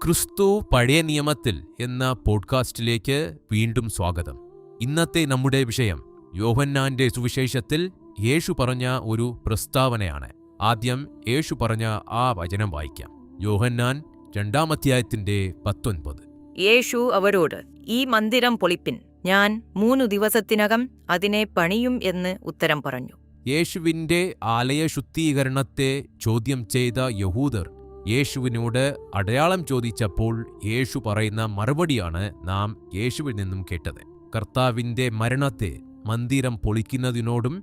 ക്രിസ്തു പഴയ നിയമത്തിൽ എന്ന പോഡ്കാസ്റ്റിലേക്ക് വീണ്ടും സ്വാഗതം. ഇന്നത്തെ നമ്മുടെ വിഷയം യോഹന്നാന്റെ സുവിശേഷത്തിൽ യേശു പറഞ്ഞ ഒരു പ്രസ്താവനയാണ്. ആദ്യം യേശു പറഞ്ഞ ആ വചനം വായിക്കാം. യോഹന്നാൻ 2-ാം അധ്യായത്തിന്റെ 19. യേശു അവരോട്, ഈ മന്ദിരം പൊളിപ്പിൻ, ഞാൻ 3 ദിവസത്തിനകം അതിനെ പണിയും എന്ന് ഉത്തരം പറഞ്ഞു. യേശുവിന്റെ ആലയ ശുദ്ധീകരണത്തെ ചോദ്യം ചെയ്ത യഹൂദർ യേശുവിനോട് അടയാളം ചോദിച്ചപ്പോൾ യേശു പറയുന്ന മറുപടിയാണ് നാം യേശുവിൽ നിന്നും കേട്ടത്. കർത്താവിന്റെ മരണത്തെ മന്ദിരം പൊളിക്കുന്നതിനോടും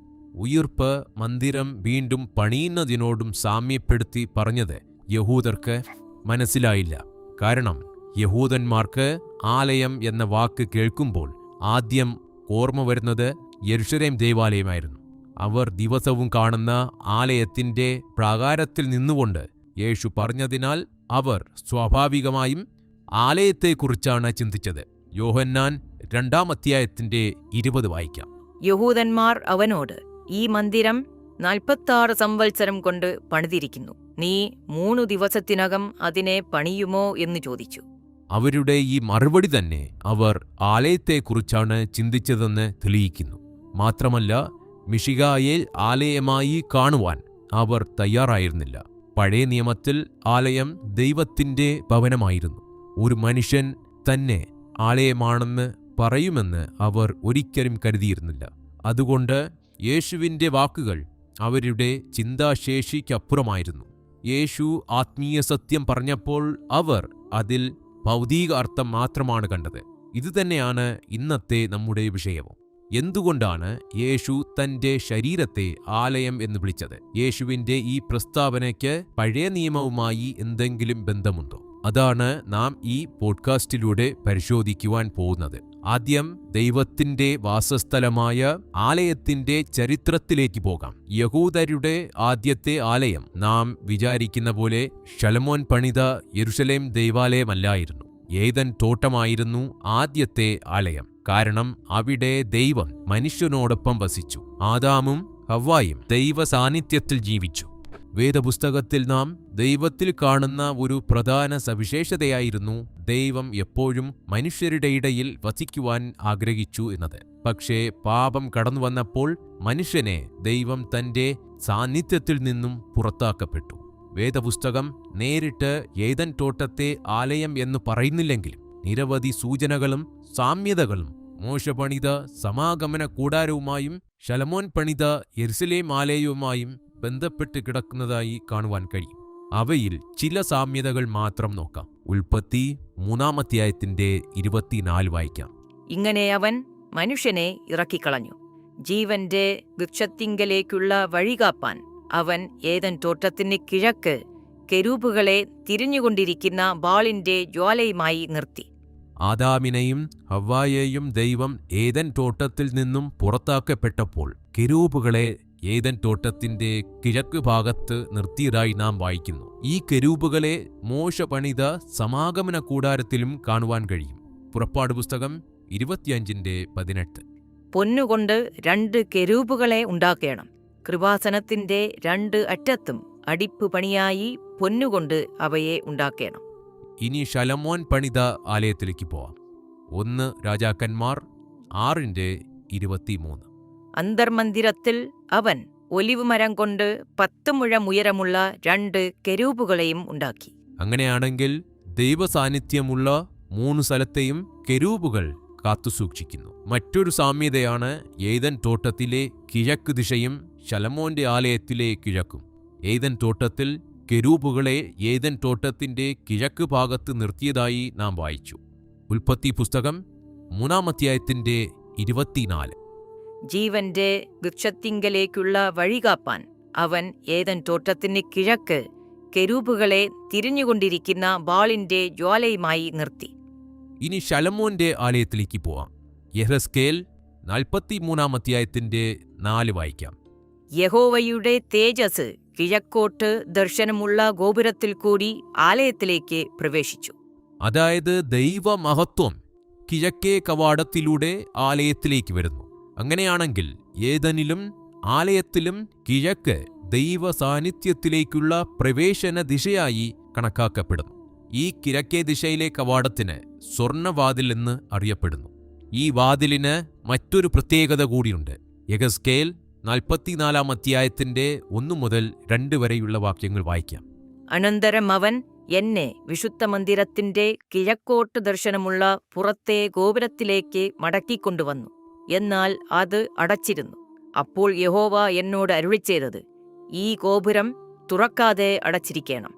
ഉയിർപ്പ് മന്ദിരം വീണ്ടും പണിയുന്നതിനോടും സാമ്യപ്പെടുത്തി പറഞ്ഞത് യഹൂദർക്ക് മനസ്സിലായില്ല. കാരണം യഹൂദന്മാർക്ക് ആലയം എന്ന വാക്ക് കേൾക്കുമ്പോൾ ആദ്യം ഓർമ്മ വരുന്നത് യെരുശലേം ദേവാലയമായിരുന്നു. അവർ ദിവസവും കാണുന്ന ആലയത്തിന്റെ പ്രാകാരത്തിൽ നിന്നുകൊണ്ട് യേശു പറഞ്ഞതിനാൽ അവർ സ്വാഭാവികമായും ആലയത്തെക്കുറിച്ചാണ് ചിന്തിച്ചത്. യോഹന്നാൻ 2-ാം അധ്യായത്തിന്റെ 20 വായിക്കാം. യഹൂദന്മാർ അവനോട്, ഈ മന്ദിരം 46 സംവത്സരം കൊണ്ട് പണിതിരിക്കുന്നു, നീ 3 ദിവസത്തിനകം അതിനെ പണിയുമോ എന്ന് ചോദിച്ചു. അവരുടെ ഈ മറുപടി തന്നെ അവർ ആലയത്തെക്കുറിച്ചാണ് ചിന്തിച്ചതെന്ന് തെളിയിക്കുന്നു. മാത്രമല്ല, മിശിഹായെ ആലയമായി കാണുവാൻ അവർ തയ്യാറായിരുന്നില്ല. പഴയ നിയമത്തിൽ ആലയം ദൈവത്തിന്റെ ഭവനമായിരുന്നു. ഒരു മനുഷ്യൻ തന്നെ ആലയമാണെന്ന് പറയുമെന്ന് അവർ ഒരിക്കലും കരുതിയിരുന്നില്ല. അതുകൊണ്ട് യേശുവിന്റെ വാക്കുകൾ അവരുടെ ചിന്താശേഷിക്കപ്പുറമായിരുന്നു. യേശു ആത്മീയ സത്യം പറഞ്ഞപ്പോൾ അവർ അതിൽ ഭൗതിക അർത്ഥം മാത്രമാണ് കണ്ടത്. ഇതുതന്നെയാണ് ഇന്നത്തെ നമ്മുടെ വിഷയവും. എന്തുകൊണ്ടാണ് യേശു തന്റെ ശരീരത്തെ ആലയം എന്ന് വിളിച്ചത്? യേശുവിന്റെ ഈ പ്രസ്താവനയ്ക്ക് പഴയ നിയമവുമായി എന്തെങ്കിലും ബന്ധമുണ്ടോ? അതാണ് നാം ഈ പോഡ്കാസ്റ്റിലൂടെ പരിശോധിക്കുവാൻ പോകുന്നത്. ആദ്യം ദൈവത്തിന്റെ വാസസ്ഥലമായ ആലയത്തിന്റെ ചരിത്രത്തിലേക്ക് പോകാം. യഹൂദരുടെ ആദ്യത്തെ ആലയം നാം വിചാരിക്കുന്ന പോലെ ശലോമോൻ പണിത യെരുശലേം ദേവാലയമല്ലായിരുന്നു. ഏദൻ തോട്ടമായിരുന്നു ആദ്യത്തെ ആലയം. കാരണം അവിടെ ദൈവം മനുഷ്യനോടൊപ്പം വസിച്ചു. ആദാമും ഹവ്വായും ദൈവ സാന്നിധ്യത്തിൽ ജീവിച്ചു. വേദപുസ്തകത്തിൽ നാം ദൈവത്തിൽ കാണുന്ന ഒരു പ്രധാന സവിശേഷതയായിരുന്നു ദൈവം എപ്പോഴും മനുഷ്യരുടെ ഇടയിൽ വസിക്കുവാൻ ആഗ്രഹിച്ചു എന്നത്. പക്ഷേ പാപം കടന്നു വന്നപ്പോൾ മനുഷ്യനെ ദൈവം തന്റെ സാന്നിധ്യത്തിൽ നിന്നും പുറത്താക്കപ്പെട്ടു. വേദപുസ്തകം നേരിട്ട് ഏദൻ തോട്ടത്തെ ആലയം എന്ന് പറയുന്നില്ലെങ്കിലും നിരവധി സൂചനകളും സാമ്യതകളും മോശെ പണിത സമാഗമന കൂടാരവുമായും ശലോമോൻ പണിത യെരുശലേം ആലയവുമായും ബന്ധപ്പെട്ട് കിടക്കുന്നതായി കാണുവാൻ കഴിയും. അവയിൽ ചില സാമ്യതകൾ മാത്രം നോക്കാം. ഉൽപ്പത്തി 3-ാം അധ്യായത്തിന്റെ 24 വായിക്കാം. ഇങ്ങനെ അവൻ മനുഷ്യനെ ഇറക്കിക്കളഞ്ഞു. ജീവന്റെ വൃക്ഷത്തിങ്കലേക്കുള്ള വഴികാപ്പാൻ അവൻ ഏദൻ തോട്ടത്തിന് കിഴക്ക് കെരൂബുകളെ തിരിഞ്ഞുകൊണ്ടിരിക്കുന്ന വാളിന്റെ ജ്വാലയുമായി നിർത്തി. ആദാമിനെയും ഹവ്വായെയും ദൈവം ഏദൻ തോട്ടത്തിൽ നിന്നും പുറത്താക്കപ്പെട്ടപ്പോൾ കെരൂബുകളെ ഏദൻ തോട്ടത്തിന്റെ കിഴക്ക് ഭാഗത്ത് നിർത്തിയതായി നാം വായിക്കുന്നു. ഈ കെരൂബുകളെ മോശെ പണിത സമാഗമന കൂടാരത്തിലും കാണുവാൻ കഴിയും. പുറപ്പാട് പുസ്തകം 25:18. പൊന്നുകൊണ്ട് 2 കെരൂബുകളെ ഉണ്ടാക്കണം. കൃപാസനത്തിന്റെ 2 അറ്റത്തും അടിപ്പ് പണിയായി പൊന്നുകൊണ്ട് അവയെ ഉണ്ടാക്കണം. ഇനി ശലോമോൻ പണിത ആലയത്തിലേക്ക് പോവാം. 1 രാജാക്കന്മാർ 6:23. അന്തർമന്ദിരത്തിൽ അവൻ ഒലിവ് മരം കൊണ്ട് 10 മുഴം ഉയരമുള്ള 2 കെരൂബുകളെയും ഉണ്ടാക്കി. അങ്ങനെയാണെങ്കിൽ ദൈവസാന്നിധ്യമുള്ള 3 സ്ഥലത്തെയും കെരൂബുകൾ കാത്തുസൂക്ഷിക്കുന്നു. മറ്റൊരു സാമ്യതയാണ് ഏദൻ തോട്ടത്തിലെ കിഴക്ക് ദിശയും ശലോമോന്റെ ആലയത്തിലെ കിഴക്കും. ഏദൻ തോട്ടത്തിൽ കെരൂബുകളെ ഏദൻ തോട്ടത്തിന്റെ കിഴക്ക് ഭാഗത്ത് നിർത്തിയതായി നാം വായിച്ചു. ഉൽപ്പത്തി പുസ്തകം 3-ാം അധ്യായത്തിന്റെ 24. ജീവന്റെ വൃക്ഷത്തിങ്കലേക്കുള്ള വഴികാപ്പാൻ അവൻ ഏദൻ തോട്ടത്തിന് കിഴക്ക് കെരൂബുകളെ തിരിഞ്ഞുകൊണ്ടിരിക്കുന്ന വാളിന്റെ ജ്വാലയുമായി നിർത്തി. ഇനി ശലോമോന്റെ ആലയത്തിലേക്ക് പോവാം. യെഹെസ്കേൽ 43-ാം അധ്യായത്തിന്റെ 4 വായിക്കാം. യഹോവയുടെ തേജസ് കിഴക്കോട്ട് ദർശനമുള്ള ഗോപുരത്തിൽ കൂടി ആലയത്തിലേക്ക് പ്രവേശിച്ചു. അതായത് ദൈവമഹത്വം കിഴക്കേ കവാടത്തിലൂടെ ആലയത്തിലേക്ക് വരുന്നു. അങ്ങനെയാണെങ്കിൽ ഏദനിലും ആലയത്തിലും കിഴക്ക് ദൈവ സാന്നിധ്യത്തിലേക്കുള്ള പ്രവേശന ദിശയായി കണക്കാക്കപ്പെടുന്നു. ഈ കിഴക്കേ ദിശയിലെ കവാടത്തിന് സ്വർണ്ണവാതിൽ എന്ന് അറിയപ്പെടുന്നു. ഈ വാതിലിന് മറ്റൊരു പ്രത്യേകത കൂടിയുണ്ട്. യെഹെസ്കേൽ 44 അധ്യായത്തിന്റെ 1 മുതൽ 2 വരെയുള്ള വാക്യങ്ങൾ വായിക്കാം. അനന്തരം അവൻ എന്നെ വിശുദ്ധ മന്ദിരത്തിന്റെ കിഴക്കോട്ട് ദർശനമുള്ള പുറത്തെ ഗോപുരത്തിലേക്ക് മടക്കിക്കൊണ്ടുവന്നു. എന്നാൽ അത് അടച്ചിരുന്നു. അപ്പോൾ യഹോവ എന്നോട് അരുളിച്ചെയ്തത്, ഈ ഗോപുരം തുറക്കാതെ അടച്ചിരിക്കണം.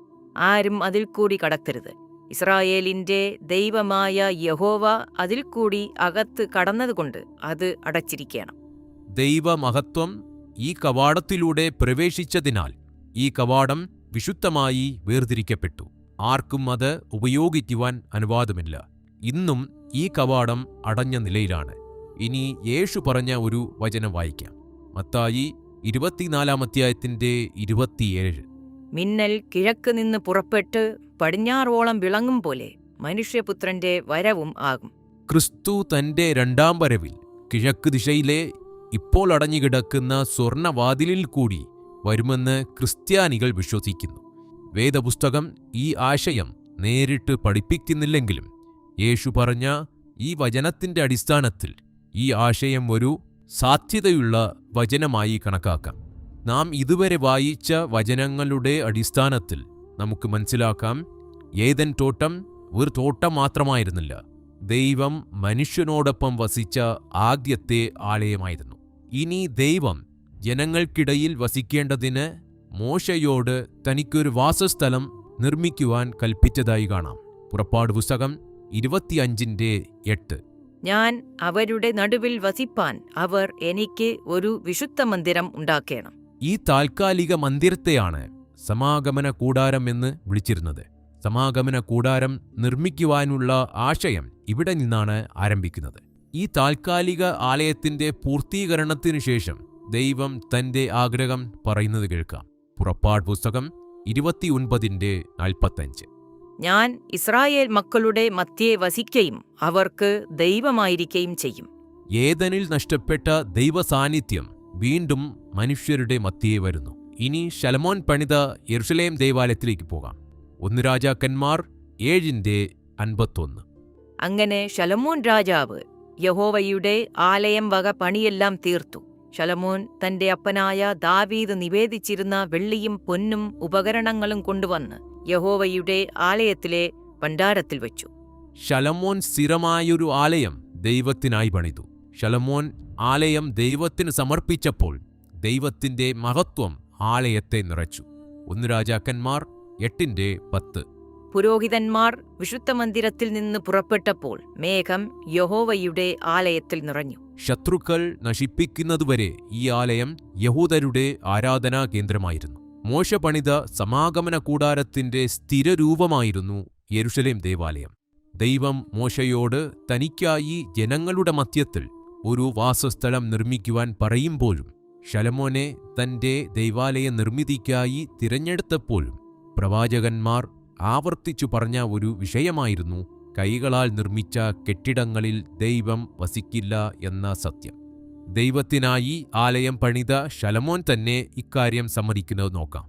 ആരും അതിൽ കൂടി കടക്കരുത്. ഇസ്രായേലിന്റെ ദൈവമായ യഹോവ അതിൽ കൂടി അകത്ത് കടന്നതുകൊണ്ട് അത് അടച്ചിരിക്കണം. ദൈവമഹത്വം ഈ കവാടത്തിലൂടെ പ്രവേശിച്ചതിനാൽ ഈ കവാടം വിശുദ്ധമായി വേർതിരിക്കപ്പെട്ടു. ആർക്കും അത് ഉപയോഗിക്കുവാൻ അനുവാദമില്ല. ഇന്നും ഈ കവാടം അടഞ്ഞ നിലയിലാണ്. ഇനി യേശു പറഞ്ഞ ഒരു വചനം വായിക്കാം. മത്തായി 24 അധ്യായത്തിന്റെ 27. മിന്നൽ കിഴക്ക് നിന്ന് പുറപ്പെട്ട് പടിഞ്ഞാറോളം വിളങ്ങും പോലെ മനുഷ്യപുത്രന്റെ വരവും ആകും. ക്രിസ്തു തന്റെ രണ്ടാം വരവിൽ കിഴക്ക് ദിശയിലെ ഇപ്പോൾ അടഞ്ഞുകിടക്കുന്ന സ്വർണ്ണവാതിലിൽ കൂടി വരുമെന്ന് ക്രിസ്ത്യാനികൾ വിശ്വസിക്കുന്നു. വേദപുസ്തകം ഈ ആശയം നേരിട്ട് പഠിപ്പിക്കുന്നില്ലെങ്കിലും യേശു പറഞ്ഞ ഈ വചനത്തിന്റെ അടിസ്ഥാനത്തിൽ ഈ ആശയം ഒരു സാധ്യതയുള്ള വചനമായി കണക്കാക്കാം. നാം ഇതുവരെ വായിച്ച വചനങ്ങളുടെ അടിസ്ഥാനത്തിൽ നമുക്ക് മനസ്സിലാക്കാം, ഏദൻ തോട്ടം ഒരു തോട്ടം മാത്രമായിരുന്നില്ല, ദൈവം മനുഷ്യനോടൊപ്പം വസിച്ച ആദ്യത്തെ ആലയമായിരുന്നു. ഇനി ദൈവം ജനങ്ങൾക്കിടയിൽ വസിക്കേണ്ടതിന് മോശയോട് തനിക്കൊരു വാസസ്ഥലം നിർമ്മിക്കുവാൻ കൽപ്പിച്ചതായി കാണാം. പുറപ്പാട് പുസ്തകം 25:8. ഞാൻ അവരുടെ നടുവിൽ വസിപ്പാൻ അവർ എനിക്ക് ഒരു വിശുദ്ധ മന്ദിരം ഉണ്ടാക്കണം. ഈ താൽക്കാലിക മന്ദിരത്തെയാണ് സമാഗമന കൂടാരം എന്ന് വിളിച്ചിരുന്നത്. സമാഗമന കൂടാരം നിർമ്മിക്കുവാനുള്ള ആശയം ഇവിടെ നിന്നാണ് ആരംഭിക്കുന്നത്. ഈ താൽക്കാലിക ആലയത്തിന്റെ പൂർത്തീകരണത്തിനു ശേഷം ദൈവം തന്റെ ആഗ്രഹം പറയുന്നത് കേൾക്കാം. പുറപ്പാട് പുസ്തകം 29:45. ഞാൻ ഇസ്രായേൽ മക്കളുടെ മധ്യേ വസിക്കുകയും അവർക്ക് ദൈവമായിരിക്കുകയും ചെയ്യും. ഏദനിൽ നഷ്ടപ്പെട്ട ദൈവസാന്നിധ്യം വീണ്ടും മനുഷ്യരുടെ മധ്യേ വരുന്നു. ഇനി ശലോമോൻ പണിത യെരുശലേം ദേവാലയത്തിലേക്ക് പോകാം. 1 രാജാക്കന്മാർ 7:51. അങ്ങനെ ശലോമോൻ രാജാവ് യഹോവയുടെ ആലയം വക പണിയെല്ലാം തീർത്തു. ശലോമോൻ തന്റെ അപ്പനായ ദാവീദ് നിവേദിച്ചിരുന്ന വെള്ളിയും പൊന്നും ഉപകരണങ്ങളും കൊണ്ടുവന്ന് യഹോവയുടെ ആലയത്തിലെ ഭണ്ഡാരത്തിൽ വച്ചു. ശലോമോൻ സ്ഥിരമായൊരു ആലയം ദൈവത്തിനായി പണിതു. ശലോമോൻ ആലയം ദൈവത്തിന് സമർപ്പിച്ചപ്പോൾ ദൈവത്തിന്റെ മഹത്വം ആലയത്തെ നിറച്ചു. 1 രാജാക്കന്മാർ 8:10. പുരോഹിതന്മാർ വിശുദ്ധ മന്ദിരത്തിൽ നിന്ന് പുറപ്പെട്ടപ്പോൾ മേഘം യഹോവയുടെ ആലയത്തിൽ നിറഞ്ഞു. ശത്രുക്കൾ നശിപ്പിക്കുന്നതുവരെ ഈ ആലയം യഹൂദരുടെ ആരാധനാ കേന്ദ്രമായിരുന്നു. മോശ പണിത സമാഗമന കൂടാരത്തിന്റെ സ്ഥിരരൂപമായിരുന്നു യെരുശലേം ദേവാലയം. ദൈവം മോശയോട് തനിക്കായി ജനങ്ങളുടെ മധ്യത്തിൽ ഒരു വാസസ്ഥലം നിർമ്മിക്കുവാൻ പറയുമ്പോഴും ശലോമോനെ തന്റെ ദൈവാലയ നിർമ്മിതിക്കായി തിരഞ്ഞെടുത്തപ്പോഴും പ്രവാചകന്മാർ ആവർത്തിച്ചു പറഞ്ഞ ഒരു വിഷയമായിരുന്നു കൈകളാൽ നിർമ്മിച്ച കെട്ടിടങ്ങളിൽ ദൈവം വസിക്കില്ല എന്ന സത്യം. ദൈവത്തിനായി ആലയം പണിത ശലോമോൻ തന്നെ ഇക്കാര്യം സമ്മതിക്കുന്നത് നോക്കാം.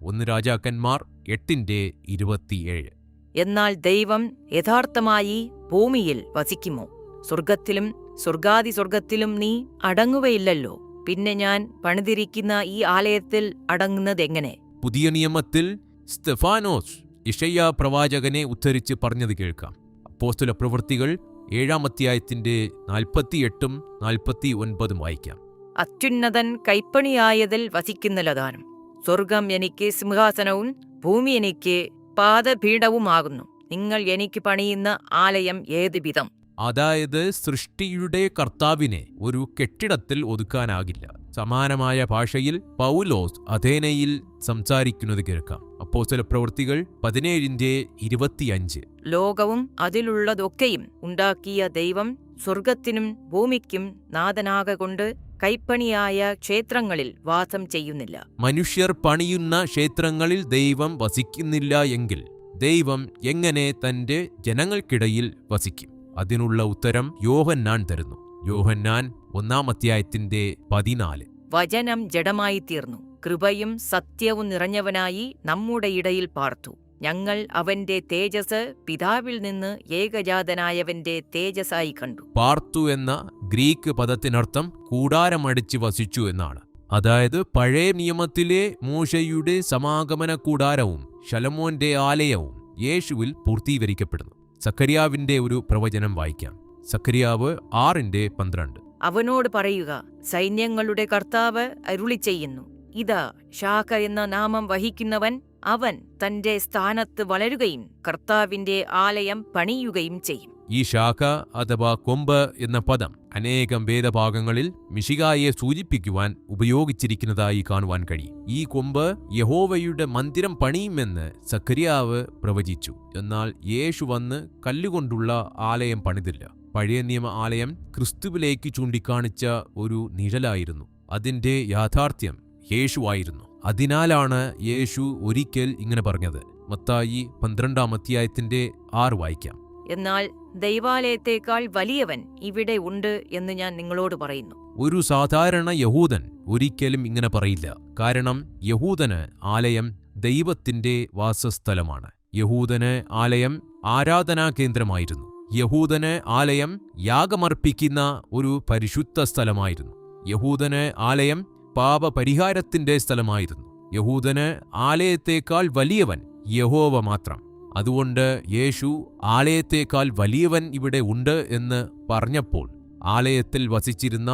1 രാജാക്കന്മാർ 8:27. എന്നാൽ ദൈവം യഥാർത്ഥമായി ഭൂമിയിൽ വസിക്കുമോ? സ്വർഗത്തിലും സ്വർഗാതിസ്വർഗത്തിലും നീ അടങ്ങുകയില്ലല്ലോ. പിന്നെ ഞാൻ പണിതിരിക്കുന്ന ഈ ആലയത്തിൽ അടങ്ങുന്നതെങ്ങനെ? പുതിയ നിയമത്തിൽ സ്തെഫാനോസ് യെശയ്യാ പ്രവാചകനെ ഉദ്ധരിച്ച് പറഞ്ഞത് കേൾക്കാം. അപ്പോസ്തല പ്രവൃത്തികൾ 7 അധ്യായത്തിന്റെ 48-49 വായിക്കാം. അത്യുന്നതൻ കൈപ്പണിയായതിൽ വസിക്കുന്നലതാനും. സ്വർഗം എനിക്ക് സിംഹാസനവും ഭൂമി എനിക്ക് പാദപീഠവുമാകുന്നു. നിങ്ങൾ എനിക്ക് പണിയുന്ന ആലയം ഏത് വിധം? അതായത് സൃഷ്ടിയുടെ കർത്താവിനെ ഒരു കെട്ടിടത്തിൽ ഒതുക്കാനാകില്ല. സമാനമായ ഭാഷയിൽ പൗലോസ് അഥേനയിൽ സംസാരിക്കുന്നത് കേൾക്കാം. അപ്പോസ്തല പ്രവൃത്തികൾ 17:25. ലോകവും അതിലുള്ളതൊക്കെയും ഉണ്ടാക്കിയ ദൈവം സ്വർഗത്തിനും ഭൂമിക്കും നാഥനാകൊണ്ട് കൈപ്പണിയായ ക്ഷേത്രങ്ങളിൽ വാസം ചെയ്യുന്നില്ല. മനുഷ്യർ പണിയുന്ന ക്ഷേത്രങ്ങളിൽ ദൈവം വസിക്കുന്നില്ല എങ്കിൽ ദൈവം എങ്ങനെ തന്റെ ജനങ്ങൾക്കിടയിൽ വസിക്കും? അതിനുള്ള ഉത്തരം യോഹന്നാൻ തരുന്നു. യോഹന്നാൻ 1 അധ്യായത്തിന്റെ 14. വചനം ജഡമായി തീർന്നു, കൃപയും സത്യവും നിറഞ്ഞവനായി നമ്മുടെ ഇടയിൽ പാർത്തു. ഞങ്ങൾ അവന്റെ തേജസ് പിതാവിൽ നിന്ന് ഏകജാതനായവന്റെ തേജസ്സായി കണ്ടു. പാർത്തു എന്ന ഗ്രീക്ക് പദത്തിനർത്ഥം കൂടാരമടിച്ച് വസിച്ചു എന്നാണ്. അതായത് പഴയ നിയമത്തിലെ മോശയുടെ സമാഗമന കൂടാരവും ശലോമോന്റെ ആലയവും യേശുവിൽ പൂർത്തീകരിക്കപ്പെടുന്നു. സഖര്യാവിന്റെ ഒരു പ്രവചനം വായിക്കാം. സഖര്യാവ് 6:12. അവനോട് പറയുക, സൈന്യങ്ങളുടെ കർത്താവ് അരുളിച്ചെയ്യുന്നു, ഇതാ ശാഖ എന്ന നാമം വഹിക്കുന്നവൻ, അവൻ തന്റെ സ്ഥാനത്ത് വളരുകയും കർത്താവിന്റെ ആലയം പണിയുകയും ചെയ്യും. ഈ ശാഖ അഥവാ കൊമ്പ് എന്ന പദം അനേകം വേദഭാഗങ്ങളിൽ മിശിഹായെ സൂചിപ്പിക്കുവാൻ ഉപയോഗിച്ചിരിക്കുന്നതായി കാണുവാൻ കഴിയും. ഈ കൊമ്പ് യഹോവയുടെ മന്ദിരം പണിയുമെന്ന് സഖര്യാവ് പ്രവചിച്ചു. എന്നാൽ യേശു വന്ന് കല്ലുകൊണ്ടുള്ള ആലയം പണിതില്ല. പഴയ നിയമ ആലയം ക്രിസ്തുവിലേക്ക് ചൂണ്ടിക്കാണിച്ച ഒരു നിഴലായിരുന്നു. അതിന്റെ യാഥാർത്ഥ്യം യേശുവായിരുന്നു. അതിനാലാണ് യേശു ഒരിക്കൽ ഇങ്ങനെ പറഞ്ഞത്. മത്തായി 12:6 വായിക്കാം. എന്നാൽ ദൈവാലയത്തേക്കാൾ വലിയവൻ ഇവിടെ ഉണ്ട് എന്ന് ഞാൻ നിങ്ങളോട് പറയുന്നു. ഒരു സാധാരണ യഹൂദൻ ഒരിക്കലും ഇങ്ങനെ പറയില്ല. കാരണം യഹൂദന് ആലയം ദൈവത്തിന്റെ വാസസ്ഥലമാണ്. യഹൂദന് ആലയം ആരാധനാ കേന്ദ്രമായിരുന്നു. യഹൂദന് ആലയം യാഗമർപ്പിക്കുന്ന ഒരു പരിശുദ്ധ സ്ഥലമായിരുന്നു. യഹൂദന് ആലയം പാപപരിഹാരത്തിന്റെ സ്ഥലമായിരുന്നു. യഹൂദന് ആലയത്തേക്കാൾ വലിയവൻ യഹോവ മാത്രം. അതുകൊണ്ട് യേശു ആലയത്തേക്കാൾ വലിയവൻ ഇവിടെ ഉണ്ട് എന്ന് പറഞ്ഞപ്പോൾ ആലയത്തിൽ വസിച്ചിരുന്ന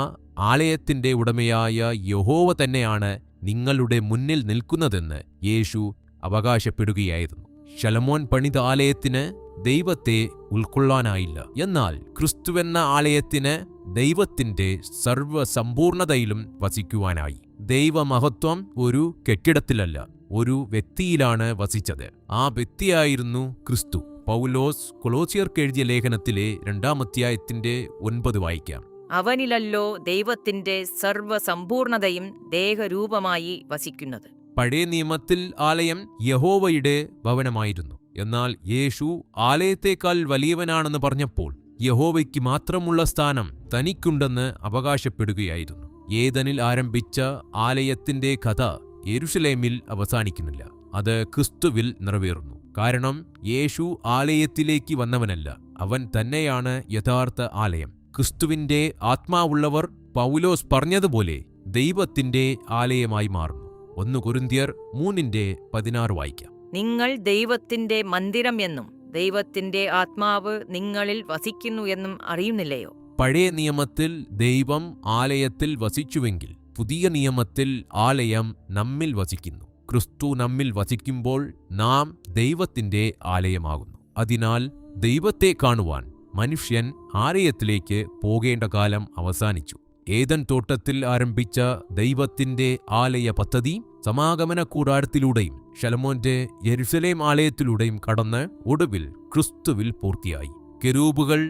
ആലയത്തിന്റെ ഉടമയായ യഹോവ തന്നെയാണ് നിങ്ങളുടെ മുന്നിൽ നിൽക്കുന്നതെന്ന് യേശു അവകാശപ്പെടുകയായിരുന്നു. ശലോമോൻ പണിത ആലയത്തിന് ദൈവത്തെ ഉൾക്കൊള്ളാനായില്ല. എന്നാൽ ക്രിസ്തുവെന്ന ആലയത്തിന് ദൈവത്തിന്റെ സർവ്വസമ്പൂർണതയിലും വസിക്കുവാനായി. ദൈവമഹത്വം ഒരു കെട്ടിടത്തിലല്ല, ഒരു വ്യക്തിയിലാണ് വസിച്ചത്. ആ വ്യക്തിയായിരുന്നു ക്രിസ്തു. പൗലോസ് കൊളോസ്യർക്ക് എഴുതിയ ലേഖനത്തിലെ 2:9 വായിക്കാം. അവനിലല്ലോ ദൈവത്തിന്റെ സർവ്വസമ്പൂർണതയും ദേഹരൂപമായി വസിക്കുന്നത്. പഴയ നിയമത്തിൽ ആലയം യഹോവയുടെ ഭവനമായിരുന്നു. എന്നാൽ യേശു ആലയത്തേക്കാൾ വലിയവനാണെന്ന് പറഞ്ഞപ്പോൾ യഹോവയ്ക്ക് മാത്രമുള്ള സ്ഥാനം തനിക്കുണ്ടെന്ന് അവകാശപ്പെടുകയായിരുന്നു. ഏദനിൽ ആരംഭിച്ച ആലയത്തിന്റെ കഥ യെരുശലേമിൽ അവസാനിക്കുന്നില്ല. അത് ക്രിസ്തുവിൽ നിറവേറുന്നു. കാരണം യേശു ആലയത്തിലേക്ക് വന്നവനല്ല, അവൻ തന്നെയാണ് യഥാർത്ഥ ആലയം. ക്രിസ്തുവിന്റെ ആത്മാവുള്ളവർ പൗലോസ് പറഞ്ഞതുപോലെ ദൈവത്തിന്റെ ആലയമായി മാറുന്നു. 1 കൊരിന്ത്യർ 3:16 വായിക്കാം. നിങ്ങൾ ദൈവത്തിന്റെ മന്ദിരം എന്നും ദൈവത്തിന്റെ ആത്മാവ് നിങ്ങളിൽ വസിക്കുന്നു എന്നും അറിയുന്നില്ലയോ? പഴയ നിയമത്തിൽ ദൈവം ആലയത്തിൽ വസിച്ചുവെങ്കിൽ പുതിയ നിയമത്തിൽ ആലയം നമ്മിൽ വസിക്കുന്നു. ക്രിസ്തു നമ്മിൽ വസിക്കുമ്പോൾ നാം ദൈവത്തിന്റെ ആലയമാകുന്നു. അതിനാൽ ദൈവത്തെ കാണുവാൻ മനുഷ്യൻ ആലയത്തിലേക്ക് പോകേണ്ട കാലം അവസാനിച്ചു. ഏദൻ തോട്ടത്തിൽ ആരംഭിച്ച ദൈവത്തിന്റെ ആലയ പദ്ധതി സമാഗമന കൂടാരത്തിലൂടെയും ശലോമോന്റെ യെരുശലേം ആലയത്തിലൂടെയും കടന്ന് ഒടുവിൽ ക്രിസ്തുവിൽ പൂർത്തിയായി. കെരൂബുകൾ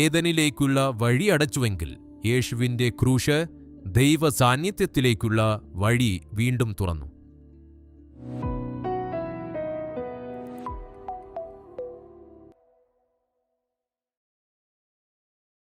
ഏദനിലേക്കുള്ള വഴി അടച്ചുവെങ്കിൽ യേശുവിന്റെ ക്രൂശ് ദൈവ സാന്നിധ്യത്തിലേക്കുള്ള വഴി വീണ്ടും തുറന്നു.